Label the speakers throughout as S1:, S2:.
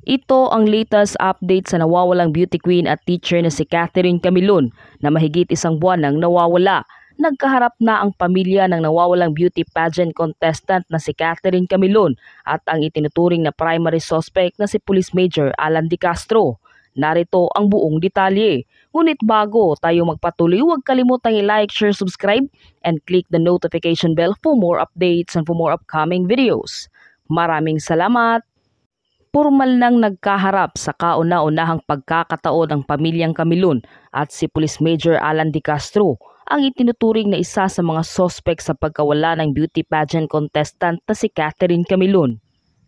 S1: Ito ang latest update sa nawawalang beauty queen at teacher na si Catherine Camilon na mahigit isang buwan nang nawawala. Nagkaharap na ang pamilya ng nawawalang beauty pageant contestant na si Catherine Camilon at ang itinuturing na primary suspect na si Police Major Alan De Castro. Narito ang buong detalye. Ngunit bago tayo magpatuloy, huwag kalimutang i-like, share, subscribe, and click the notification bell for more updates and for more upcoming videos. Maraming salamat! Pormal nang nagkaharap sa kauna-unahang pagkakataon ng pamilyang Camilon at si Police Major Alan De Castro, ang itinuturing na isa sa mga sospek sa pagkawala ng beauty pageant contestant na si Catherine Camilon.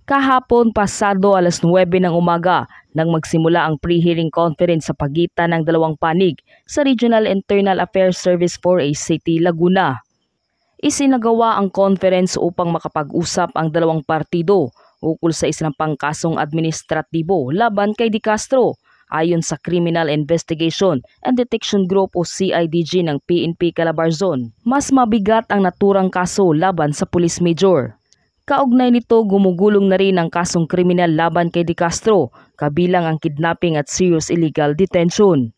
S1: Kahapon pasado alas 9 ng umaga nang magsimula ang pre-hearing conference sa pagitan ng dalawang panig sa Regional Internal Affairs Service 4A City, Laguna. Isinagawa ang conference upang makapag-usap ang dalawang partido ukol sa isang pangkasong administratibo laban kay De Castro ayon sa Criminal Investigation and Detection Group o CIDG ng PNP Calabarzon. Mas mabigat ang naturang kaso laban sa Police Major. Kaugnay nito, gumugulong na rin ang kasong kriminal laban kay De Castro, kabilang ang kidnapping at serious illegal detention.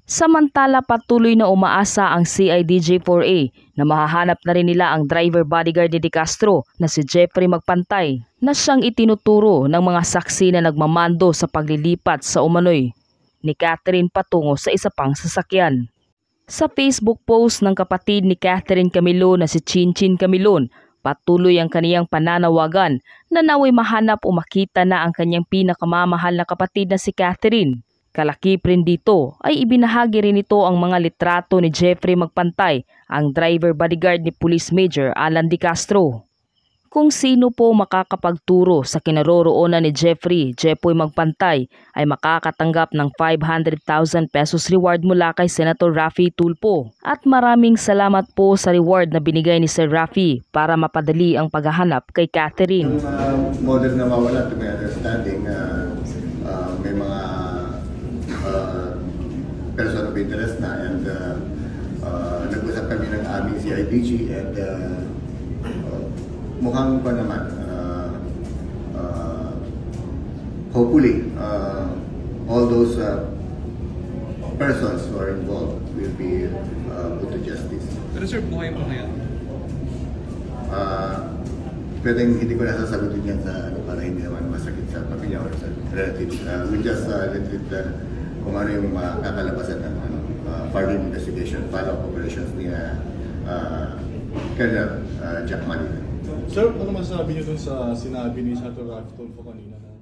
S1: Samantala, patuloy na umaasa ang CIDG-4A na mahahanap na rin nila ang driver bodyguard ni De Castro na si Jeffrey Magpantay na siyang itinuturo ng mga saksi na nagmamando sa paglilipat sa umano'y ni Catherine patungo sa isa pang sasakyan. Sa Facebook post ng kapatid ni Catherine Camilon na si Chinchin Camilon, patuloy ang kaniyang pananawagan na naway mahanap o makita na ang kanyang pinakamamahal na kapatid na si Catherine. Kalakip rin dito ay ibinahagi rin ito ang mga litrato ni Jeffrey Magpantay, ang driver bodyguard ni Police Major Alan De Castro. Kung sino po makakapagturo sa kinaroroonan ni Jeffrey Magpantay ay makakatanggap ng 500,000 pesos reward mula kay Senator Raffy Tulfo. At maraming salamat po sa reward na binigay ni Sir Raffy para mapadali ang paghahanap kay Catherine.
S2: Yung model na mawala, to my understanding, may mga person of interest na and nag-usap kami ng aming CIDG and mukhang pa naman hopefully all those persons who are involved will be put to justice.
S3: Pero sir, buhay mo kaya?
S2: Pwedeng hindi ko nasasagutin yan sa para hindi naman masakit sa pamilya or sa relatives. We just let it kung ano yung kakalabasan ng further investigation, follow-up operations ni Colonel Jack Manila.
S4: Sir, ano masasabi niyo dun sa sinabi ni Senator Raffy Tulfo kanina na